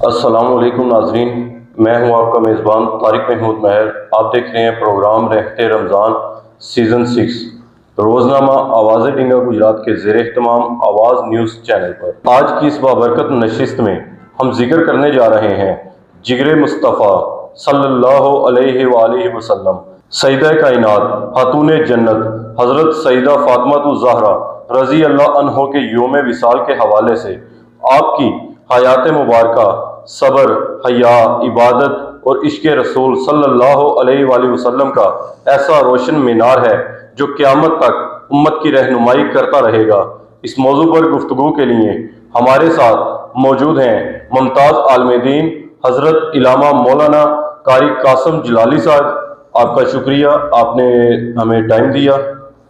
السلام علیکم ناظرین، میں ہوں آپ کا میزبان طارق محمود مہر۔ آپ دیکھ رہے ہیں پروگرام رہتے رمضان سیزن 6 روزنامہ آواز ڈنگا گجرات کے زیر اہتمام آواز نیوز چینل پر۔ آج کی اس بابرکت نشست میں ہم ذکر کرنے جا رہے ہیں جگر مصطفیٰ صلی اللہ علیہ وآلہ وسلم، سیدہ کائنات خاتون جنت حضرت سیدہ فاطمہ الزہرا رضی اللہ عنہ کے یوم وصال کے حوالے سے آپ کی حیات مبارکہ، صبر، حیا، عبادت اور عشق رسول صلی اللہ علیہ وآلہ وسلم کا ایسا روشن مینار ہے جو قیامت تک امت کی رہنمائی کرتا رہے گا۔ اس موضوع پر گفتگو کے لیے ہمارے ساتھ موجود ہیں ممتاز عالم دین حضرت علامہ مولانا قاری قاسم جلالی صاحب۔ آپ کا شکریہ، آپ نے ہمیں ٹائم دیا۔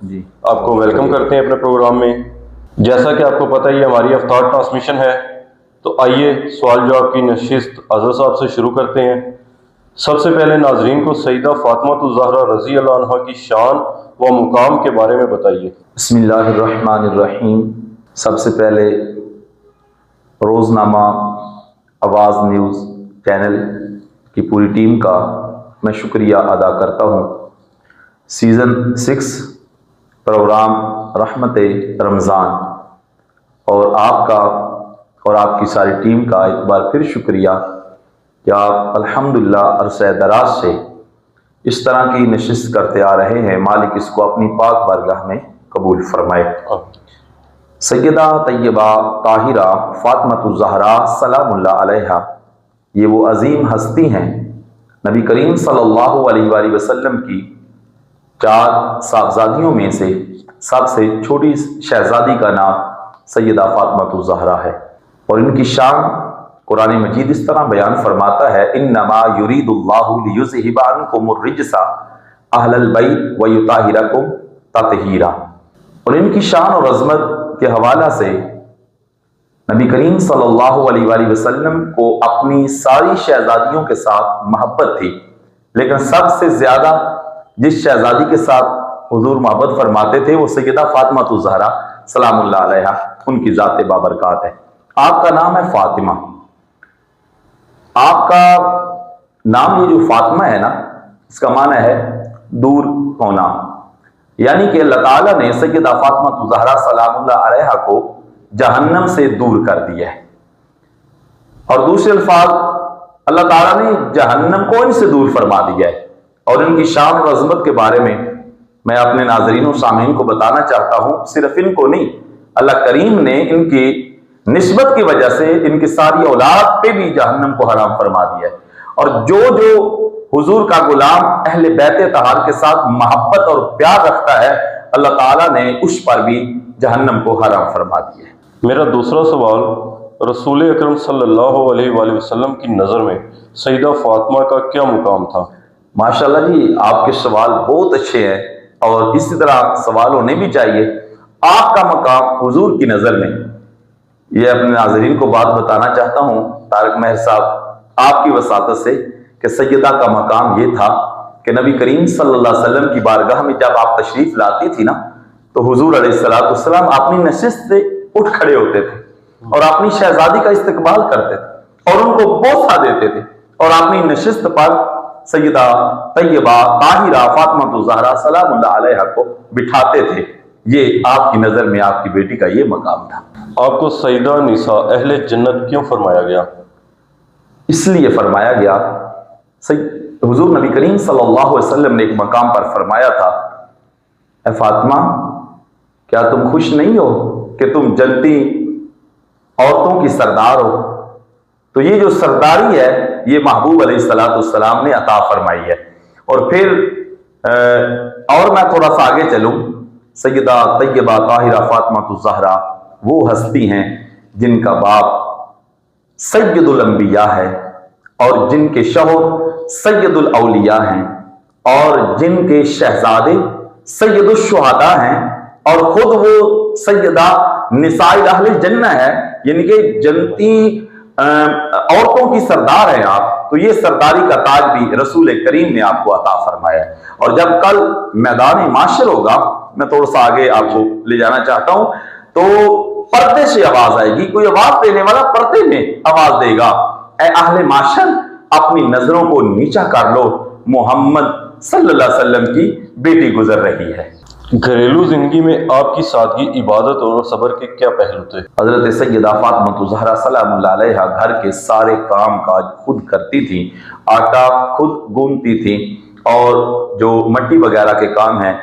جی، آپ کو ویلکم کرتے ہیں اپنے پروگرام میں۔ جیسا کہ آپ کو پتہ ہی ہماری افطار ٹرانسمیشن ہے، تو آئیے سوال جواب کی نشست حضرت صاحب سے شروع کرتے ہیں۔ سب سے پہلے ناظرین کو سیدہ فاطمہ الزہرا رضی اللہ عنہا کی شان و مقام کے بارے میں بتائیے۔ بسم اللہ الرحمن الرحیم۔ سب سے پہلے روزنامہ آواز نیوز چینل کی پوری ٹیم کا میں شکریہ ادا کرتا ہوں۔ سیزن 6 پروگرام رحمت رمضان اور آپ کا اور آپ کی ساری ٹیم کا ایک بار پھر شکریہ کہ آپ الحمدللہ عرصہ دراز سے اس طرح کی نشست کرتے آ رہے ہیں۔ مالک اس کو اپنی پاک بارگاہ میں قبول فرمائے۔ سیدہ طیبہ طاہرہ فاطمہ الزہرا سلام اللہ علیہا، یہ وہ عظیم ہستی ہیں، نبی کریم صلی اللہ علیہ وآلہ وسلم کی 4 صاحبزادیوں میں سے سب سے چھوٹی شہزادی کا نام سیدہ فاطمہ الزہرا ہے، اور ان کی شان قرآن مجید اس طرح بیان فرماتا ہے انما یرید اللہ لیذھب عنکم الرجس اہل البیت ویطہرکم تطہیرا۔ اور ان کی شان اور عظمت کے حوالہ سے نبی کریم صلی اللہ علیہ وآلہ وسلم کو اپنی ساری شہزادیوں کے ساتھ محبت تھی، لیکن سب سے زیادہ جس شہزادی کے ساتھ حضور محبت فرماتے تھے وہ سیدہ فاطمہ الزہرا سلام اللہ علیہا، ان کی ذات بابرکات ہے۔ آپ کا نام ہے فاطمہ، آپ کا نام یہ جو فاطمہ ہے نا، اس کا معنی ہے دور ہونا، یعنی کہ اللہ تعالیٰ نے سیدہ فاطمہ الزہرا سلام اللہ علیہا کو جہنم سے دور کر دیا ہے، اور دوسرے الفاظ اللہ تعالیٰ نے جہنم کو ان سے دور فرما دیا ہے۔ اور ان کی شان اور عظمت کے بارے میں اپنے ناظرین و سامعین کو بتانا چاہتا ہوں، صرف ان کو نہیں، اللہ کریم نے ان کی نسبت کی وجہ سے ان کی ساری اولاد پہ بھی جہنم کو حرام فرما دیا ہے، اور جو حضور کا غلام اہل بیت طاہر کے ساتھ محبت اور پیار رکھتا ہے اللہ تعالیٰ نے اس پر بھی جہنم کو حرام فرما دیا ہے۔ میرا دوسرا سوال، رسول اکرم صلی اللہ علیہ وآلہ وسلم کی نظر میں سیدہ فاطمہ کا کیا مقام تھا؟ ماشاءاللہ جی، آپ کے سوال بہت اچھے ہیں اور اسی طرح سوال ہونے بھی چاہیے۔ آپ کا مقام حضور کی نظر میں، یہ اپنے ناظرین کو بات بتانا چاہتا ہوں طارق مہر صاحب آپ کی وساطت سے، کہ سیدہ کا مقام یہ تھا کہ نبی کریم صلی اللہ علیہ وسلم کی بارگاہ میں جب آپ تشریف لاتی تھی نا، تو حضور علیہ السلام اپنی نشست سے اٹھ کھڑے ہوتے تھے اور اپنی شہزادی کا استقبال کرتے تھے اور ان کو بوسہ دیتے تھے، اور اپنی نشست پر سیدہ طیبہ طاہرہ فاطمہ الزہرا سلام اللہ علیہا کو بٹھاتے تھے۔ یہ آپ کی نظر میں آپ کی بیٹی کا یہ مقام تھا۔ آپ کو سیدہ نساء اہل جنت کیوں فرمایا گیا؟ اس لیے فرمایا گیا، حضور نبی کریم صلی اللہ علیہ وسلم نے ایک مقام پر فرمایا تھا، اے فاطمہ کیا تم خوش نہیں ہو کہ تم جنتی عورتوں کی سردار ہو؟ تو یہ جو سرداری ہے یہ محبوب علیہ السلام نے عطا فرمائی ہے۔ اور پھر اور میں تھوڑا سا آگے چلوں، سیدہ طیبہ طاہرہ فاطمہ الزہرا وہ ہستی ہیں جن کا باپ سید الانبیاء ہے، اور جن کے شوہر سید الاولیاء ہیں، اور جن کے شہزادے سید الشہداء ہیں، اور خود وہ سیدہ نساء اہل جنہ ہے، یعنی کہ جنتی عورتوں کی سردار ہیں آپ۔ تو یہ سرداری کا تاج بھی رسول کریم نے آپ کو عطا فرمایا ہے۔ اور جب کل میدان معاشر ہوگا، میں تھوڑا سا آگے آپ کو لے جانا چاہتا ہوں، تو پردے سے آواز آئے گی، کوئی آواز دینے والا پردے میں آواز دے گا، اے اہل معاشر اپنی نظروں کو نیچا کر لو، محمد صلی اللہ علیہ وسلم کی بیٹی گزر رہی ہے۔ گھریلو زندگی میں آپ کی سادگی، عبادت اور صبر کے کیا پہلو تھے؟ حضرت سیدہ فاطمہ زہرا سلام اللہ علیہا گھر کے سارے کام کاج خود کرتی تھیں، آٹا خود گوندتی تھیں، اور جو مٹی وغیرہ کے کام ہیں،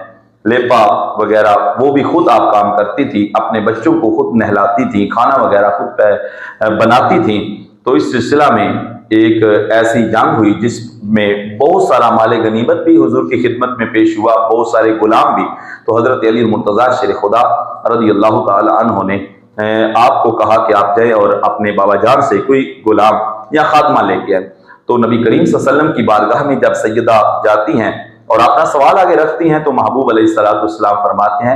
لیپا وغیرہ، وہ بھی خود آپ کام کرتی تھی، اپنے بچوں کو خود نہلاتی تھی، کھانا وغیرہ خود بناتی تھیں۔ تو اس سلسلہ میں ایک ایسی جنگ ہوئی جس میں بہت سارا مال غنیمت بھی حضور کی خدمت میں پیش ہوا، بہت سارے غلام بھی۔ تو حضرت علی المرتضیٰ شیر خدا رضی اللہ تعالی عنہ نے آپ کو کہا کہ آپ جائیں اور اپنے بابا جان سے کوئی غلام یا خادمہ لے کے آئیں۔ تو نبی کریم صلی اللہ علیہ وسلم کی بارگاہ میں جب سیدہ جاتی ہیں اور اپنا سوال آگے رکھتی ہیں، تو محبوب علیہ السلام فرماتے ہیں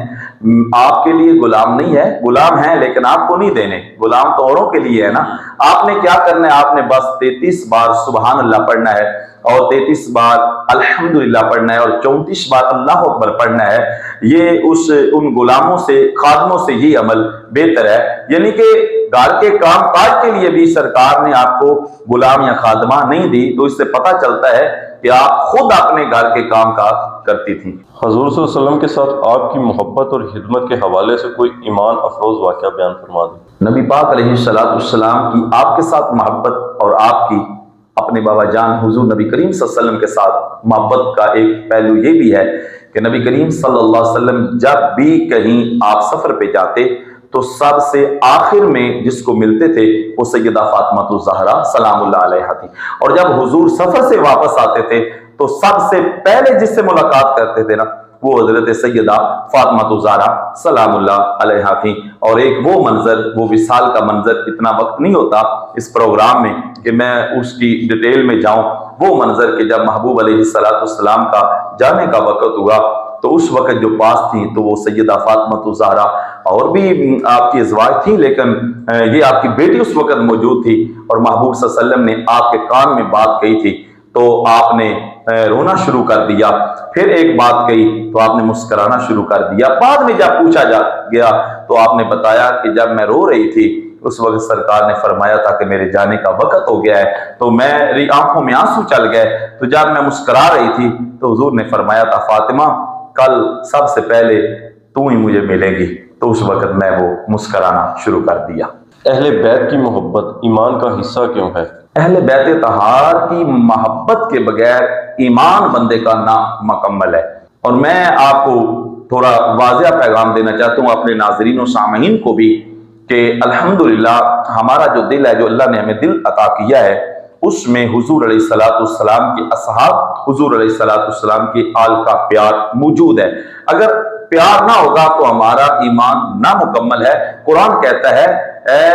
آپ کے لیے غلام نہیں ہے، غلام ہیں لیکن آپ کو نہیں دینے، غلام تو اوروں کے لیے ہے نا۔ آپ نے کیا کرنا ہے؟ آپ نے بس 33 بار سبحان اللہ پڑھنا ہے، اور 33 بار الحمدللہ پڑھنا ہے، اور 34 بار اللہ اکبر پڑھنا ہے۔ یہ ان غلاموں سے، خادموں سے یہ عمل بہتر ہے۔ یعنی کہ گھر کے کام کاج کے لیے بھی سرکار نے آپ کو غلام یا خادمہ نہیں دی۔ تو اس سے پتہ چلتا ہے کہ آپ خود اپنے گھر کے کام کاج کرتی تھیں۔ حضور صلی اللہ علیہ وسلم کے ساتھ آپ کی محبت اور خدمت کے حوالے سے کوئی ایمان افروز واقعہ بیان فرما دیں۔ نبی پاک علیہ السلام کی آپ کے ساتھ محبت، اور آپ کی اپنے بابا جان حضور نبی کریم صلی اللہ علیہ وسلم کے ساتھ محبت کا ایک پہلو یہ بھی ہے کہ نبی کریم صلی اللہ علیہ وسلم جب بھی کہیں آپ سفر پہ جاتے تو سب سے آخر میں جس کو ملتے تھے وہ سیدہ فاطمہ زہرا سلام اللہ علیہا تھی، اور جب حضور سفر سے واپس آتے تھے تو سب سے پہلے جس سے ملاقات کرتے تھے نا وہ حضرت سیدہ فاطمہ زہرا سلام اللہ علیہا تھی۔ اور ایک وہ منظر، وہ وصال کا منظر، اتنا وقت نہیں ہوتا اس پروگرام میں کہ میں اس کی ڈیٹیل میں جاؤں۔ وہ منظر کہ جب محبوب علیہ السلام کا جانے کا وقت ہوا تو اس وقت جو پاس تھیں تو وہ سیدہ فاطمہ زہرا، اور بھی آپ کی ازواج تھیں لیکن یہ آپ کی بیٹی اس وقت موجود تھی، اور محبوب صلی اللہ علیہ وسلم نے آپ کے کان میں بات کہی تھی تو آپ نے رونا شروع کر دیا، پھر ایک بات کہی تو آپ نے مسکرانا شروع کر دیا۔ بعد میں جب پوچھا گیا تو آپ نے بتایا کہ جب میں رو رہی تھی اس وقت سرکار نے فرمایا تھا کہ میرے جانے کا وقت ہو گیا ہے، تو میری آنکھوں میں آنسو چل گئے، تو جب میں مسکرا رہی تھی تو حضور نے فرمایا تھا فاطمہ کل سب سے پہلے تو ہی مجھے ملے گی، تو اس وقت میں وہ مسکرانا شروع کر دیا۔ اہل بیت کی محبت ایمان کا حصہ کیوں ہے؟ اہل بیت طہار کی محبت کے بغیر ایمان بندے کا نامکمل ہے۔ اور میں آپ کو تھوڑا واضح پیغام دینا چاہتا ہوں اپنے ناظرین و سامعین کو بھی کہ الحمدللہ ہمارا جو دل ہے، جو اللہ نے ہمیں دل عطا کیا ہے، اس میں حضور علیہ السلام کے اصحاب، حضور علیہ السلام کے آل کا پیار موجود ہے۔ اگر پیار نہ ہوگا تو ہمارا ایمان نامکمل ہے۔ قرآن کہتا ہے اے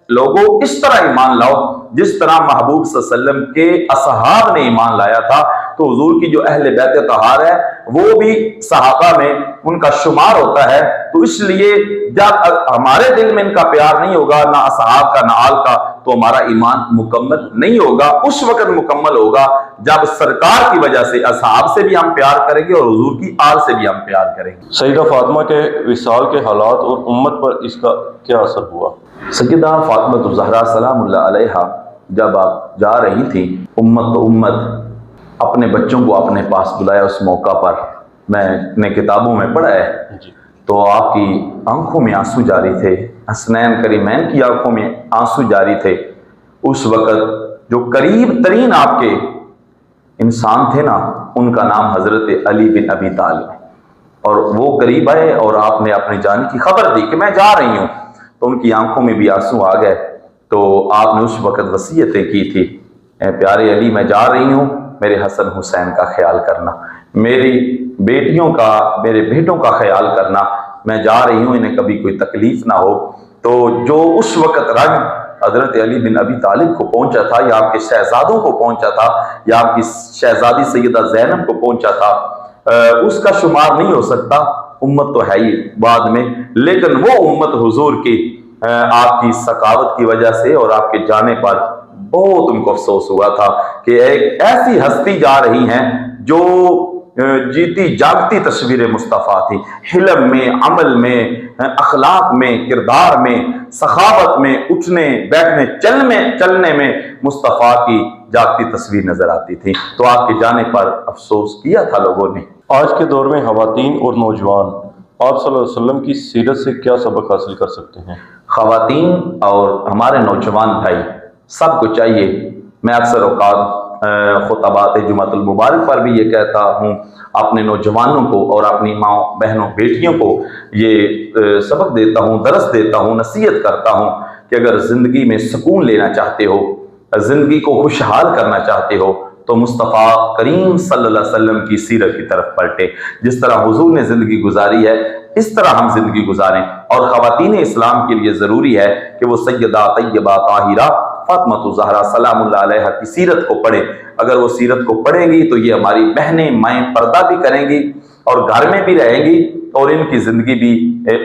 لوگوں اس طرح ایمان لاؤ جس طرح محبوب صلی اللہ علیہ وسلم کے اصحاب نے ایمان لایا تھا۔ تو حضور کی جو اہل بیت طہار ہے وہ بھی صحابہ میں ان کا شمار ہوتا ہے۔ تو اس لیے جب ہمارے دل میں ان کا پیار نہیں ہوگا، نہ اصحاب کا نہ آل کا، تو ہمارا ایمان مکمل نہیں ہوگا۔ اس وقت مکمل ہوگا جب سرکار کی وجہ سے اصحاب سے بھی ہم پیار کریں گے اور حضور کی آل سے بھی ہم پیار کریں گے۔ سیدہ فاطمہ کے وصال کے حالات اور امت پر اس کا کیا اثر ہوا؟ سیدہ فاطمہ زہرا سلام اللہ علیہا جب آپ جا رہی تھیں، امت تو امت اپنے بچوں کو اپنے پاس بلایا اس موقع پر، میں نے کتابوں میں پڑھا ہے، تو آپ کی آنکھوں میں آنسو جاری تھے، حسنین کریمین کی آنکھوں میں آنسو جاری تھے۔ اس وقت جو قریب ترین آپ کے انسان تھے نا، ان کا نام حضرت علی بن ابی طالب، اور وہ قریب آئے اور آپ نے اپنے جانے کی خبر دی کہ میں جا رہی ہوں، تو ان کی آنکھوں میں بھی آنسو آ گئے۔ تو آپ نے اس وقت وصیتیں کی تھی، اے پیارے علی میں جا رہی ہوں، میرے حسن حسین کا خیال کرنا، میری بیٹیوں کا، میرے بیٹوں کا خیال کرنا، میں جا رہی ہوں، انہیں کبھی کوئی تکلیف نہ ہو۔ تو جو اس وقت رنگ حضرت علی بن ابی طالب کو پہنچا تھا، یا آپ کے شہزادوں کو پہنچا تھا، یا آپ کی شہزادی سیدہ زینب کو پہنچا تھا، اس کا شمار نہیں ہو سکتا۔ امت تو ہے ہی بعد میں، لیکن وہ امت حضور کی آپ کی سخاوت کی وجہ سے اور آپ کے جانے پر بہت ان کو افسوس ہوا تھا کہ ایک ایسی ہستی جا رہی ہیں جو جیتی جاگتی تصویر مصطفیٰ تھی. حلم میں، عمل میں، اخلاق میں، کردار میں، سخاوت میں، اٹھنے بیٹھنے چلنے میں مصطفیٰ کی جاگتی تصویر نظر آتی تھی. تو آپ کے جانے پر افسوس کیا تھا لوگوں نے. آج کے دور میں خواتین اور نوجوان آپ صلی اللہ علیہ وسلم کی سیرت سے کیا سبق حاصل کر سکتے ہیں؟ خواتین اور ہمارے نوجوان بھائی سب کو چاہیے، میں اکثر اوقات خطبات جمعۃ المبارک پر بھی یہ کہتا ہوں، اپنے نوجوانوں کو اور اپنی ماں بہنوں بیٹیوں کو یہ سبق دیتا ہوں، درس دیتا ہوں، نصیحت کرتا ہوں کہ اگر زندگی میں سکون لینا چاہتے ہو، زندگی کو خوشحال کرنا چاہتے ہو، تو مصطفیٰ کریم صلی اللہ علیہ وسلم کی سیرت کی طرف پلٹے. جس طرح حضور نے زندگی گزاری ہے اس طرح ہم زندگی گزاریں. اور خواتین اسلام کے لیے ضروری ہے کہ وہ سیدہ طیبہ طاہرہ فاطمہ الزہرا سلام اللہ علیہا کی سیرت کو پڑھیں. اگر وہ سیرت کو پڑھیں گی تو یہ ہماری بہنیں مائیں پردہ بھی کریں گی اور گھر میں بھی رہیں گی اور ان کی زندگی بھی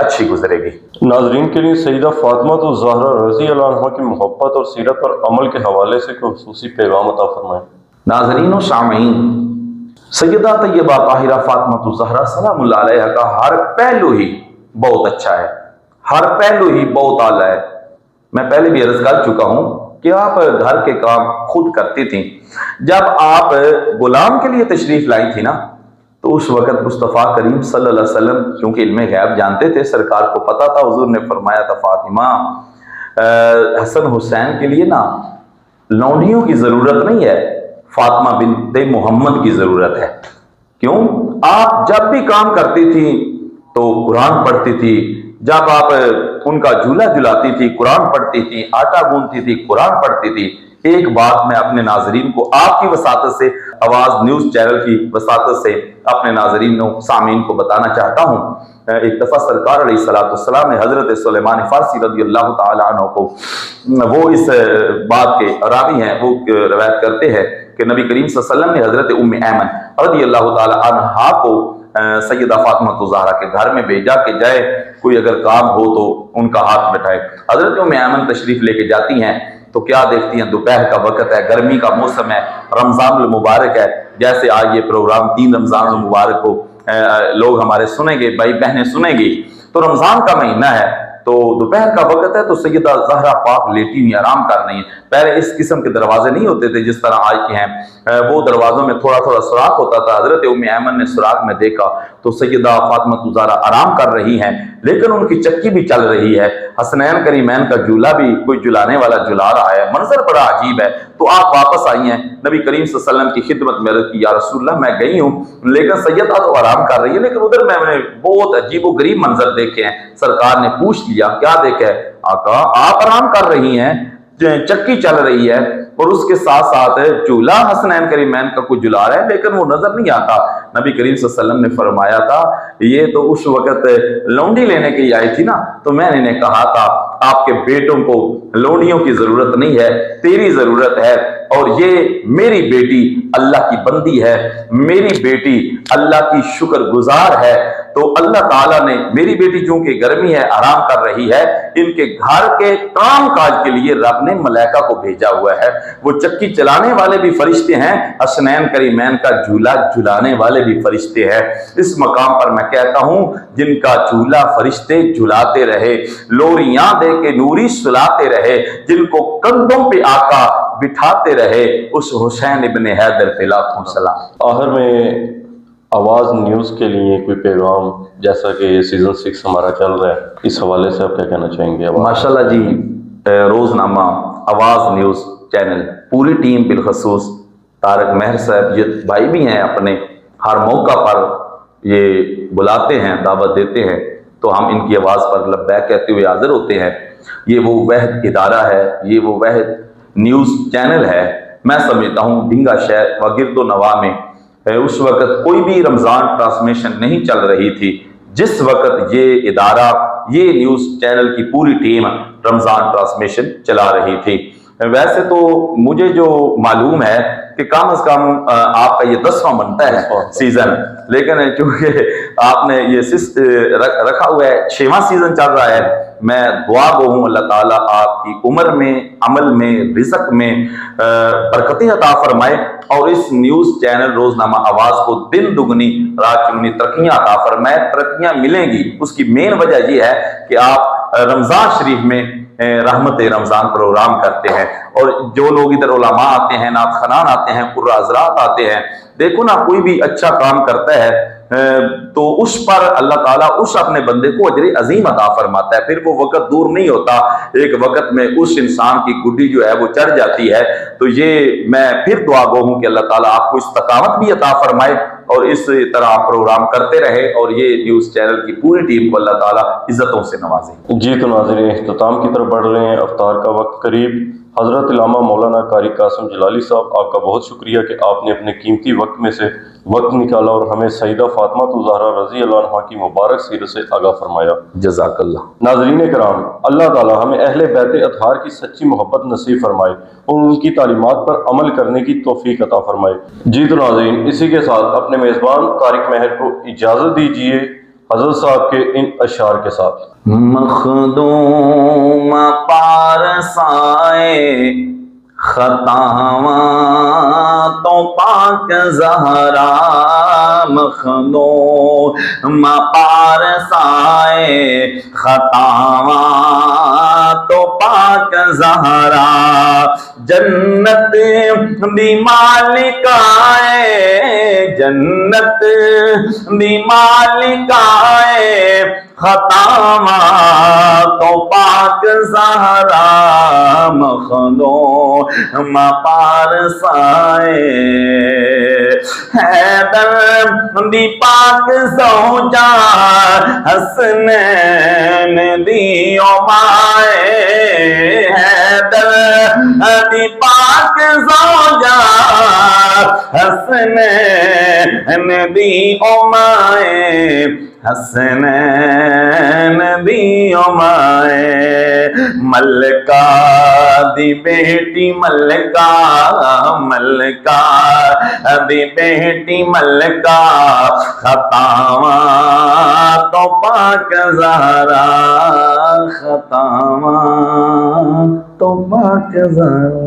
اچھی گزرے گی. ناظرین کے لیے سیدہ فاطمہ الزہرا رضی اللہ عنہا کی محبت اور سیرت پر عمل کے حوالے سے کوئی خصوصی پیغام عطا فرمائیں. ناظرین و سامعین، سیدہ طیبہ طاہرہ فاطمہ الزہرا سلام اللہ علیہا کا ہر پہلو ہی بہت اچھا ہے، ہر پہلو ہی بہت اعلیٰ ہے. میں پہلے بھی عرض کر چکا ہوں کہ آپ گھر کے کام خود کرتی تھیں. جب آپ غلام کے لیے تشریف لائی تھی نا، تو اس وقت مصطفیٰ کریم صلی اللہ علیہ وسلم چونکہ علم غیب جانتے تھے، سرکار کو پتا تھا، حضور نے فرمایا تھا فاطمہ حسن حسین کے لیے نا لونڈیوں کی ضرورت نہیں ہے، فاطمہ بنت محمد کی ضرورت ہے. کیوں؟ آپ جب بھی کام کرتی تھی تو قرآن پڑھتی تھی، جب آپ ان کا جھولا جھلاتی تھی قرآن پڑھتی تھی، آٹا گوندتی تھی قرآن پڑھتی تھی. ایک بات میں اپنے ناظرین کو آپ کی وساطت سے، آواز نیوز چینل کی وساطت سے اپنے ناظرین و سامعین کو بتانا چاہتا ہوں. ایک دفعہ سرکار علیہ السلام نے حضرت سلیمان فارسی رضی اللہ تعالی عنہ کو، وہ اس بات کے راوی ہیں، وہ روایت کرتے ہیں کہ نبی کریم صلی اللہ علیہ وسلم نے حضرت ام ایمن رضی اللہ تعالی عنہا کو سیدہ فاطمہ الزہرا کے گھر میں بھیجا کہ جائے کوئی اگر کام ہو تو ان کا ہاتھ بٹھائے. حضرت ام ایمن تشریف لے کے جاتی ہیں تو کیا دیکھتی ہیں؟ دوپہر کا وقت ہے، گرمی کا موسم ہے، رمضان المبارک ہے. جیسے آج یہ پروگرام 3 رمضان المبارک کو لوگ ہمارے سنیں گے، بھائی بہنیں سنیں گی، تو رمضان کا مہینہ ہے، تو دوپہر کا وقت ہے، تو سیدہ زہرا پاک لیٹی ہوئی آرام کر رہی ہیں. پہلے اس قسم کے دروازے نہیں ہوتے تھے جس طرح آج کے ہیں، وہ دروازوں میں تھوڑا تھوڑا سوراخ ہوتا تھا. حضرت ام ایمن نے سوراخ میں دیکھا تو سیدہ فاطمہ الزہرا آرام کر رہی ہیں، لیکن ان کی چکی بھی چل رہی ہے، حسنین کریمین کا جھولا بھی کوئی جھلانے والا جھلا رہا ہے. منظر بڑا عجیب ہے. تو آپ واپس آئی ہیں، نبی کریم صلی اللہ علیہ وسلم کی خدمت میں عرض کی، یا رسول اللہ میں گئی ہوں لیکن سیدہ تو آرام کر رہی ہے، لیکن ادھر میں نے بہت عجیب و غریب منظر دیکھے ہیں. سرکار نے پوچھ لیا کیا دیکھا ہے؟ آقا آپ آرام کر رہی ہیں، چکی چل رہی ہے اور اس کے ساتھ ساتھ جھولا حسنین کریمین کا کوئی جھلا رہا ہے لیکن وہ نظر نہیں آتا. نبی کریم صلی اللہ علیہ وسلم نے فرمایا تھا یہ تو اس وقت لونڈی لینے کے آئی تھی نا، تو میں نے انہیں کہا تھا آپ کے بیٹوں کو لونڈیوں کی ضرورت نہیں ہے، تیری ضرورت ہے، اور یہ میری بیٹی اللہ کی بندی ہے، میری بیٹی اللہ کی شکر گزار ہے. تو اللہ تعالیٰ نے میری بیٹی چونکہ گرمی ہے آرام کر رہی ہے، ان کے گھر کے کام کاج کے لیے رب نے ملائکہ کو بھیجا ہوا ہے. وہ چکی چلانے والے بھی فرشتے ہیں، حسنین کریمین کا جھولا جھلانے والے بھی فرشتے ہیں. اس مقام پر میں کہتا ہوں جن کا جھولا فرشتے جھلاتے رہے، لوریاں دے کے نوری سلاتے رہے، جن کو کندھوں پہ آقا بٹھاتے رہے، اس حسین ابن حیدر پہ لاکھوں سلام. آخر میں آواز نیوز کے لیے کوئی پیغام، جیسا کہ سیزن 6 ہمارا چل رہا ہے، اس حوالے سے آپ کیا کہنا چاہیں گے؟ ماشاءاللہ جی، روزنامہ آواز نیوز چینل پوری ٹیم، بالخصوص طارق مہر صاحب یہ بھائی بھی ہیں، اپنے ہر موقع پر یہ بلاتے ہیں، دعوت دیتے ہیں، تو ہم ان کی آواز پر لبیک کہتے ہوئے حاضر ہوتے ہیں. یہ وہ واحد ادارہ ہے، یہ وہ واحد نیوز چینل ہے. میں سمجھتا ہوں ڈنگا شہر و گرد و نواح میں اس وقت کوئی بھی رمضان ٹرانسمیشن نہیں چل رہی تھی جس وقت یہ ادارہ، یہ نیوز چینل کی پوری ٹیم رمضان ٹرانسمیشن چلا رہی تھی. ویسے تو مجھے جو معلوم ہے کہ کم از کم آپ کا یہ 10واں بنتا ہے سیزن، لیکن چونکہ آپ نے یہ رکھا ہوا ہے 6واں سیزن چل رہا ہے، میں دعا گو ہوں اللہ تعالیٰ آپ کی عمر میں، عمل میں، رزق میں برکتیں عطا فرمائے، اور اس نیوز چینل روزنامہ آواز کو دن دگنی رات چگنی ترقیاں عطا فرمائے۔ ترقیاں ملیں گی، اس کی مین وجہ یہ ہے کہ آپ رمضان شریف میں رحمت رمضان پروگرام کرتے ہیں، اور جو لوگ ادھر علماء آتے ہیں، نعت خوانان آتے ہیں، قرآ حضرات آتے ہیں، دیکھو نا کوئی بھی اچھا کام کرتا ہے تو اس پر اللہ تعالیٰ اس اپنے بندے کو اجر عظیم عطا فرماتا ہے، پھر وہ وقت دور نہیں ہوتا، ایک وقت میں اس انسان کی گڈی جو ہے وہ چڑھ جاتی ہے۔ تو یہ میں پھر دعا گو ہوں کہ اللہ تعالیٰ آپ کو استقامت بھی عطا فرمائے اور اس طرح آپ پروگرام کرتے رہے، اور یہ نیوز چینل کی پوری ٹیم کو اللہ تعالیٰ عزتوں سے نوازے۔ جی تو ناظرین، اختتام کی طرف بڑھ رہے ہیں، افطار کا وقت قریب۔ حضرت علامہ مولانا قاری قاسم جلالی صاحب، آپ کا بہت شکریہ کہ آپ نے اپنے قیمتی وقت میں سے وقت نکالا اور ہمیں سیدہ فاطمہ زہرا رضی اللہ عنہا کی مبارک سیرت سے آگاہ فرمایا۔ جزاک اللہ۔ ناظرین کرام، اللہ تعالیٰ ہمیں اہل بیت اطہار کی سچی محبت نصیب فرمائے اور ان کی تعلیمات پر عمل کرنے کی توفیق عطا فرمائے۔ جی تو ناظرین، اسی کے ساتھ اپنے میزبان طارق مہر کو اجازت دیجیے حضرت صاحب کے ان اشعار کے ساتھ۔ مخدوم پارسائے خطاواں تو پاک زہرا، مخدوم پارسائے خطاواں تو پاک زہرا، جنت دی مالکائے، جنت دی مالکائے خطاواں تو پاک زہرا، مخدوم پارسائے حیدر دی پاک زوجہ، حسنین دی مائے، حیدر دی پاک زوجہ، حسنین دی مائے، حسنین دی مائے، ملکہ دی بیٹی ملکہ، ملکہ دی بیٹی ملکہ، خطاواں تو پاک زہرا، خطاواں تو پاک زہرا۔